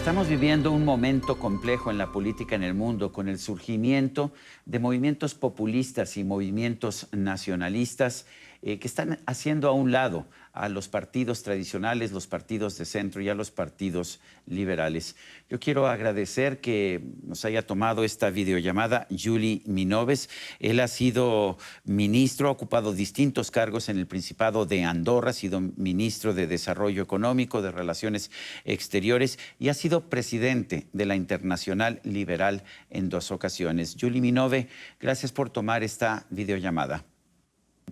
Estamos viviendo un momento complejo en la política en el mundo con el surgimiento de movimientos populistas y movimientos nacionalistas que están haciendo a un lado a los partidos tradicionales, los partidos de centro y a los partidos liberales. Yo quiero agradecer que nos haya tomado esta videollamada Juli Minoves. Él ha sido ministro, ha ocupado distintos cargos en el Principado de Andorra, ha sido ministro de Desarrollo Económico, de Relaciones Exteriores y ha sido presidente de la Internacional Liberal en 2 ocasiones. Juli Minove, gracias por tomar esta videollamada.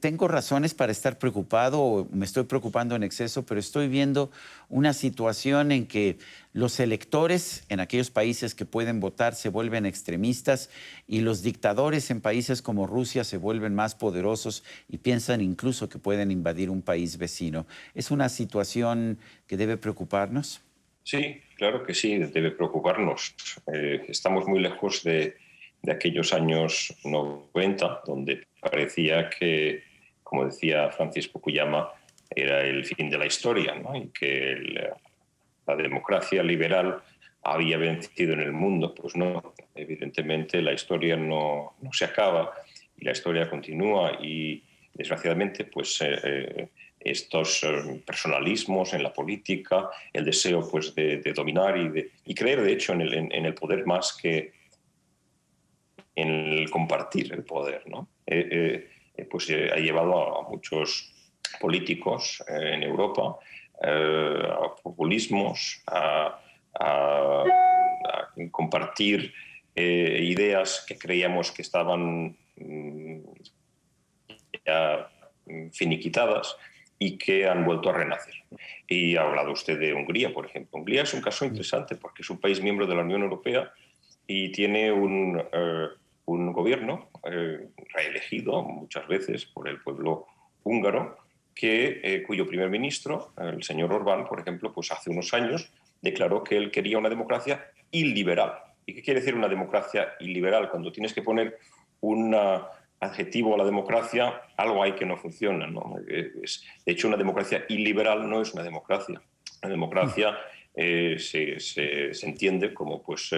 Tengo razones para estar preocupado o me estoy preocupando en exceso, pero estoy viendo una situación en que los electores en aquellos países que pueden votar se vuelven extremistas y los dictadores en países como Rusia se vuelven más poderosos y piensan incluso que pueden invadir un país vecino. ¿Es una situación que debe preocuparnos? Sí, claro que sí, debe preocuparnos. Estamos muy lejos de aquellos años 90, donde parecía que, como decía Francis Fukuyama, era el fin de la historia, ¿no? Y que la democracia liberal había vencido en el mundo. Pues no, evidentemente la historia no se acaba y la historia continúa y, desgraciadamente, pues estos personalismos en la política, el deseo pues de dominar y creer, de hecho, en el poder más que en el compartir el poder, ¿no? Ha llevado a muchos políticos en Europa a populismos, a compartir ideas que creíamos que estaban ya finiquitadas y que han vuelto a renacer. Y ha hablado usted de Hungría, por ejemplo. Hungría es un caso interesante porque es un país miembro de la Unión Europea y tiene un gobierno reelegido muchas veces por el pueblo húngaro, cuyo primer ministro, el señor Orbán, por ejemplo, pues hace unos años declaró que él quería una democracia iliberal. ¿Y qué quiere decir una democracia iliberal? Cuando tienes que poner un adjetivo a la democracia, algo hay que no funciona, ¿no? De hecho, una democracia iliberal no es una democracia. Una democracia se entiende como pues,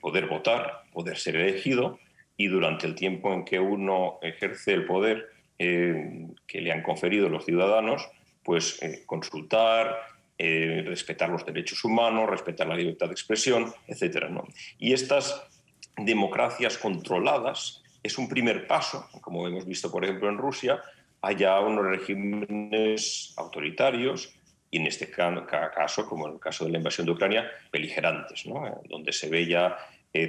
poder votar, poder ser elegido y durante el tiempo en que uno ejerce el poder que le han conferido los ciudadanos, pues consultar, respetar los derechos humanos, respetar la libertad de expresión, etcétera, ¿no? Y estas democracias controladas es un primer paso, como hemos visto, por ejemplo, en Rusia, haya unos regímenes autoritarios y en este caso, como en el caso de la invasión de Ucrania, beligerantes, ¿no? Donde se ve ya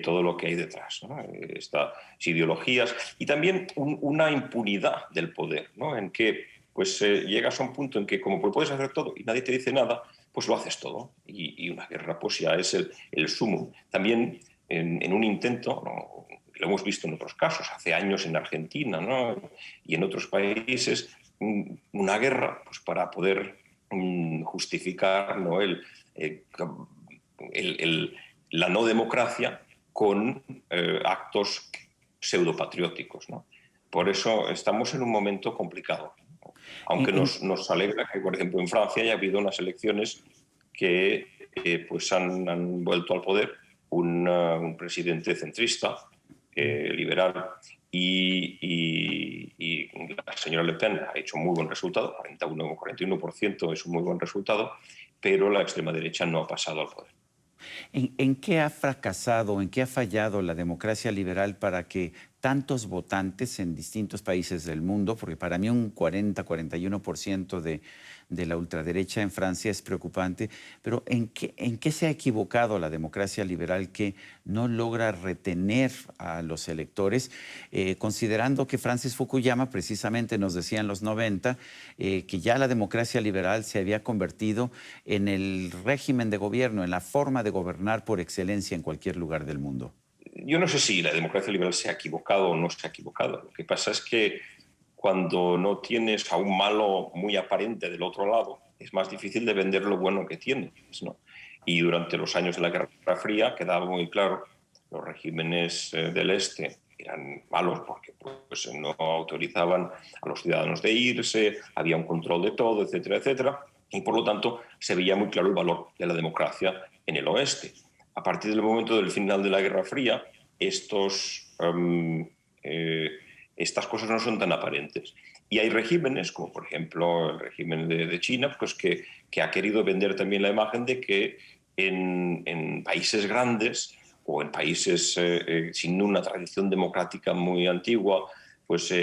todo lo que hay detrás, ¿no? Estas ideologías y también una impunidad del poder, ¿no? En que pues llegas a un punto en que como puedes hacer todo y nadie te dice nada, pues lo haces todo y una guerra pues ya es el sumum. También en un intento, ¿no? Lo hemos visto en otros casos, hace años en Argentina, ¿no? Y en otros países, una guerra pues para poder justificar, ¿no? La no democracia con actos pseudopatrióticos, ¿no? Por eso estamos en un momento complicado. Aunque nos alegra que, por ejemplo, en Francia haya habido unas elecciones que pues han vuelto al poder un presidente centrista, liberal, y la señora Le Pen ha hecho muy buen resultado, 41% es un muy buen resultado, pero la extrema derecha no ha pasado al poder. ¿En qué ha fracasado, en qué ha fallado la democracia liberal para que tantos votantes en distintos países del mundo, porque para mí un 40-41% de la ultraderecha en Francia es preocupante, pero en qué se ha equivocado la democracia liberal que no logra retener a los electores, considerando que Francis Fukuyama precisamente nos decía en los 90 que ya la democracia liberal se había convertido en el régimen de gobierno, en la forma de gobernar por excelencia en cualquier lugar del mundo? Yo no sé si la democracia liberal se ha equivocado o no se ha equivocado. Lo que pasa es que cuando no tienes a un malo muy aparente del otro lado, es más difícil de vender lo bueno que tienes, ¿no? Y durante los años de la Guerra Fría quedaba muy claro, los regímenes del Este eran malos porque pues, no autorizaban a los ciudadanos de irse, había un control de todo, etcétera, etcétera. y por lo tanto se veía muy claro el valor de la democracia en el oeste. A partir del momento del final de la Guerra Fría, estas cosas no son tan aparentes. Y hay regímenes, como por ejemplo el régimen de China, pues que ha querido vender también la imagen de que en países grandes o en países sin una tradición democrática muy antigua, pues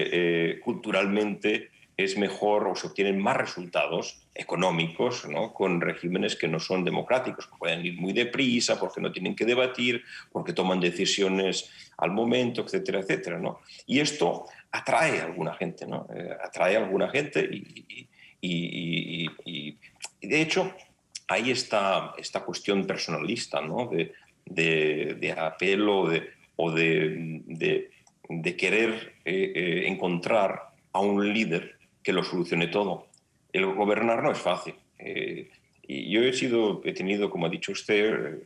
culturalmente es mejor o se obtienen más resultados económicos, ¿no?, con regímenes que no son democráticos, que pueden ir muy deprisa, porque no tienen que debatir, porque toman decisiones al momento, etcétera, etcétera, ¿no? Y esto atrae a alguna gente, ¿no? Atrae a alguna gente y de hecho hay esta cuestión personalista, ¿no?, de apelo de querer encontrar a un líder que lo solucione todo. El gobernar no es fácil. Y yo he tenido, como ha dicho usted,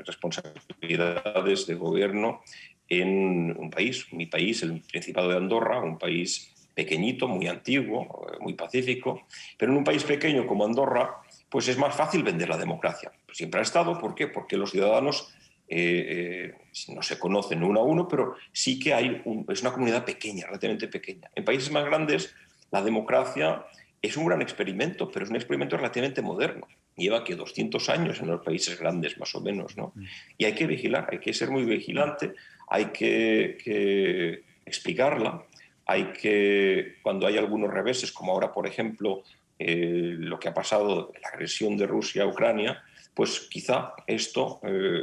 responsabilidades de gobierno en un país, mi país, el Principado de Andorra, un país pequeñito, muy antiguo, muy pacífico, pero en un país pequeño como Andorra, pues es más fácil vender la democracia. Siempre ha estado, ¿por qué? Porque los ciudadanos no se conocen uno a uno, pero sí que es una comunidad pequeña, relativamente pequeña. En países más grandes, la democracia es un gran experimento, pero es un experimento relativamente moderno. Lleva aquí 200 años en los países grandes, más o menos, ¿no? Y hay que vigilar, hay que ser muy vigilante, hay que explicarla, cuando hay algunos reveses, como ahora, por ejemplo, lo que ha pasado, la agresión de Rusia a Ucrania, pues quizá esto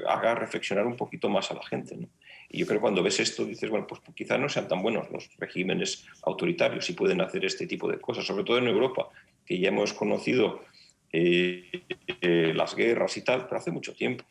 haga reflexionar un poquito más a la gente, ¿no? Y yo creo que cuando ves esto dices, bueno, pues quizá no sean tan buenos los regímenes autoritarios y pueden hacer este tipo de cosas, sobre todo en Europa, que ya hemos conocido las guerras y tal, pero hace mucho tiempo.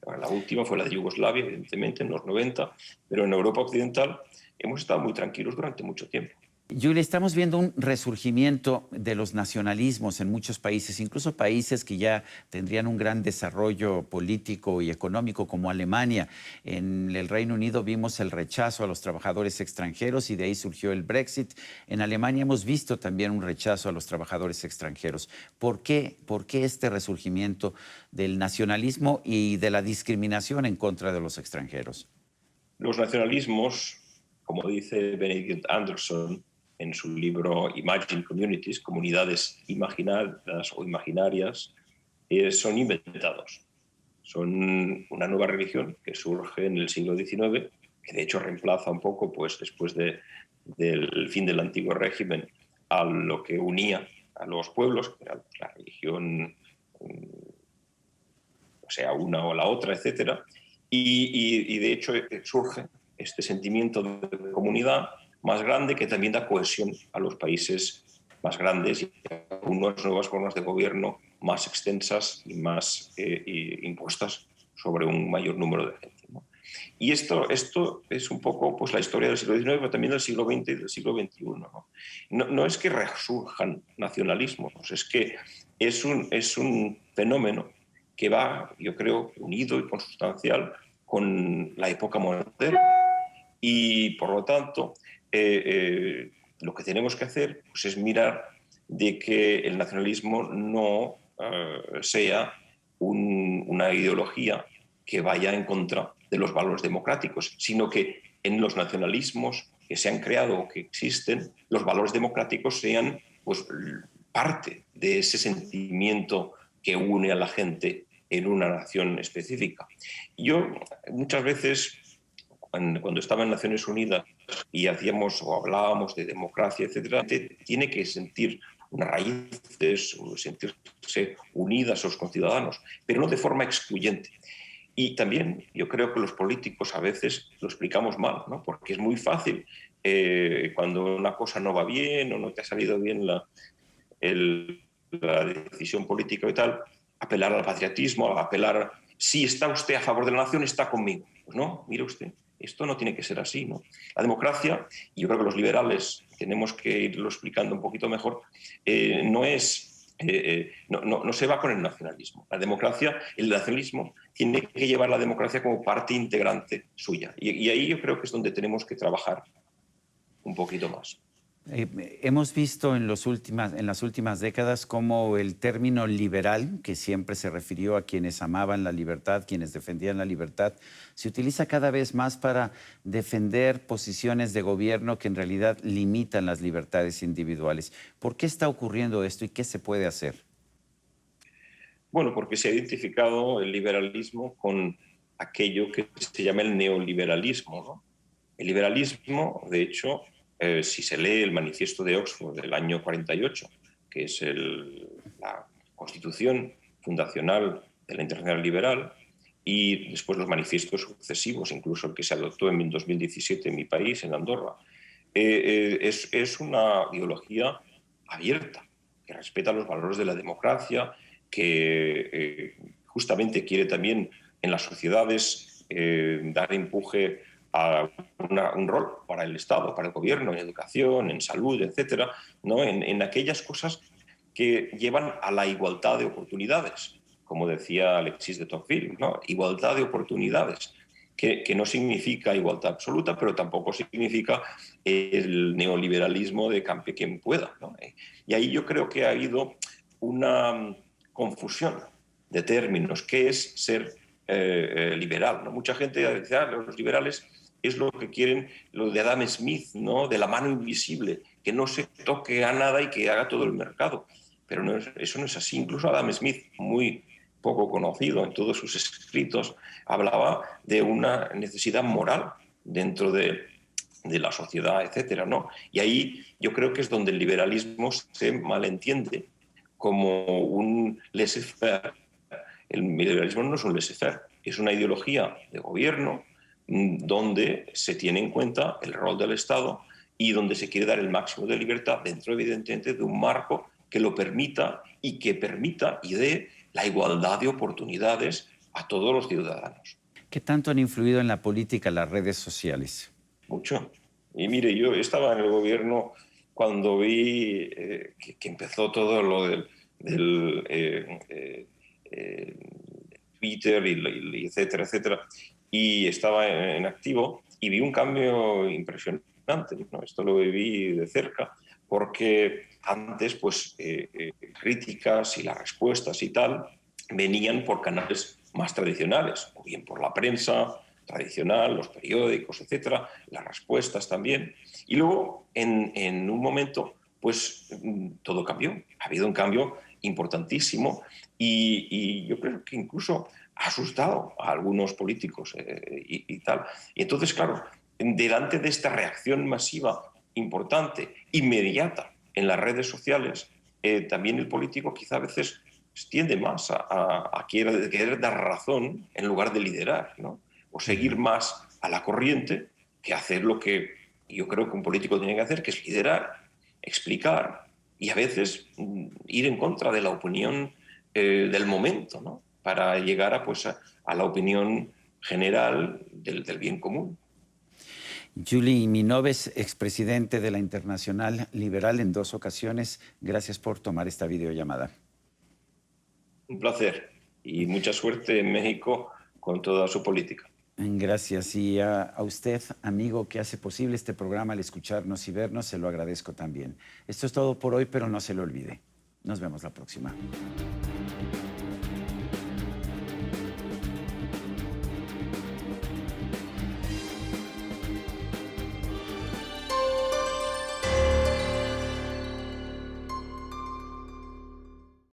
La última fue la de Yugoslavia, evidentemente, en los 90, pero en Europa Occidental hemos estado muy tranquilos durante mucho tiempo. Julia, estamos viendo un resurgimiento de los nacionalismos en muchos países, incluso países que ya tendrían un gran desarrollo político y económico como Alemania. En el Reino Unido vimos el rechazo a los trabajadores extranjeros y de ahí surgió el Brexit. En Alemania hemos visto también un rechazo a los trabajadores extranjeros. ¿Por qué este resurgimiento del nacionalismo y de la discriminación en contra de los extranjeros? Los nacionalismos, como dice Benedict Anderson en su libro Imagine Communities, comunidades imaginadas o imaginarias, son inventados. Son una nueva religión que surge en el siglo XIX, que de hecho reemplaza un poco, pues, después del fin del antiguo régimen, a lo que unía a los pueblos, que era la religión, o sea, una o la otra, etc. Y de hecho surge este sentimiento de comunidad más grande que también da cohesión a los países más grandes y a unas nuevas formas de gobierno más extensas y más impuestas sobre un mayor número de gente, ¿no? Y esto es un poco, pues, la historia del siglo XIX, pero también del siglo XX y del siglo XXI, ¿no? No es que resurjan nacionalismos, es que es un fenómeno que va, yo creo, unido y consustancial con la época moderna. Y, por lo tanto, lo que tenemos que hacer, pues, es mirar de que el nacionalismo no sea una ideología que vaya en contra de los valores democráticos, sino que en los nacionalismos que se han creado o que existen, los valores democráticos sean, pues, parte de ese sentimiento que une a la gente en una nación específica. Yo muchas veces, cuando estaba en Naciones Unidas y hacíamos o hablábamos de democracia, etcétera, tiene que sentir unas raíces, sentirse unidas a sus conciudadanos, pero no de forma excluyente. Y también yo creo que los políticos a veces lo explicamos mal, ¿no? Porque es muy fácil, cuando una cosa no va bien o no te ha salido bien la decisión política y tal, apelar al patriotismo, apelar, si está usted a favor de la nación, está conmigo. Pues no, mire usted, esto no tiene que ser así, ¿no? La democracia, y yo creo que los liberales tenemos que irlo explicando un poquito mejor, no se va con el nacionalismo. La democracia, el nacionalismo, tiene que llevar la democracia como parte integrante suya. Y ahí yo creo que es donde tenemos que trabajar un poquito más. Hemos visto en las últimas décadas cómo el término liberal, que siempre se refirió a quienes amaban la libertad, quienes defendían la libertad, se utiliza cada vez más para defender posiciones de gobierno que en realidad limitan las libertades individuales. ¿Por qué está ocurriendo esto y qué se puede hacer? Bueno, porque se ha identificado el liberalismo con aquello que se llama el neoliberalismo, ¿no? El liberalismo, de hecho, si se lee el manifiesto de Oxford del año 48, que es la constitución fundacional de la Internacional Liberal, y después los manifiestos sucesivos, incluso el que se adoptó en 2017 en mi país, en Andorra, es una ideología abierta, que respeta los valores de la democracia, que justamente quiere también en las sociedades dar empuje a un rol para el Estado, para el gobierno, en educación, en salud, etcétera, ¿no? En aquellas cosas que llevan a la igualdad de oportunidades, como decía Alexis de Tocqueville, ¿no? Igualdad de oportunidades, que no significa igualdad absoluta, pero tampoco significa el neoliberalismo de campe quien pueda, ¿no? Y ahí yo creo que ha habido una confusión de términos. ¿Qué es ser liberal? ¿No? Mucha gente dice, los liberales es lo que quieren, lo de Adam Smith, ¿no? De la mano invisible, que no se toque a nada y que haga todo el mercado. Pero eso no es así. Incluso Adam Smith, muy poco conocido en todos sus escritos, hablaba de una necesidad moral dentro de la sociedad, etcétera, ¿no? Y ahí yo creo que es donde el liberalismo se malentiende como un laissez-faire. El liberalismo no es un laissez-faire, es una ideología de gobierno donde se tiene en cuenta el rol del Estado y donde se quiere dar el máximo de libertad dentro, evidentemente, de un marco que lo permita y que permita y dé la igualdad de oportunidades a todos los ciudadanos. ¿Qué tanto han influido en la política las redes sociales? Mucho. Y mire, yo estaba en el gobierno cuando vi que empezó todo lo del Twitter y etcétera, etcétera, y estaba en activo y vi un cambio impresionante, ¿no? Esto lo viví de cerca, porque antes, pues, críticas y las respuestas y tal venían por canales más tradicionales, o bien por la prensa tradicional, los periódicos, etcétera, las respuestas también. Y luego, en un momento, pues todo cambió. Ha habido un cambio importantísimo y yo creo que incluso ha asustado a algunos políticos y tal. Y entonces, claro, delante de esta reacción masiva importante, inmediata en las redes sociales, también el político quizá a veces tiende más a querer dar razón en lugar de liderar, ¿no? O seguir más a la corriente que hacer lo que yo creo que un político tiene que hacer, que es liderar, explicar y a veces ir en contra de la opinión del momento, ¿no? Para llegar a la opinión general del bien común. Juli Minoves, expresidente de la Internacional Liberal en 2 ocasiones, gracias por tomar esta videollamada. Un placer y mucha suerte en México con toda su política. Gracias. Y a usted, amigo, que hace posible este programa al escucharnos y vernos, se lo agradezco también. Esto es todo por hoy, pero no se lo olvide. Nos vemos la próxima.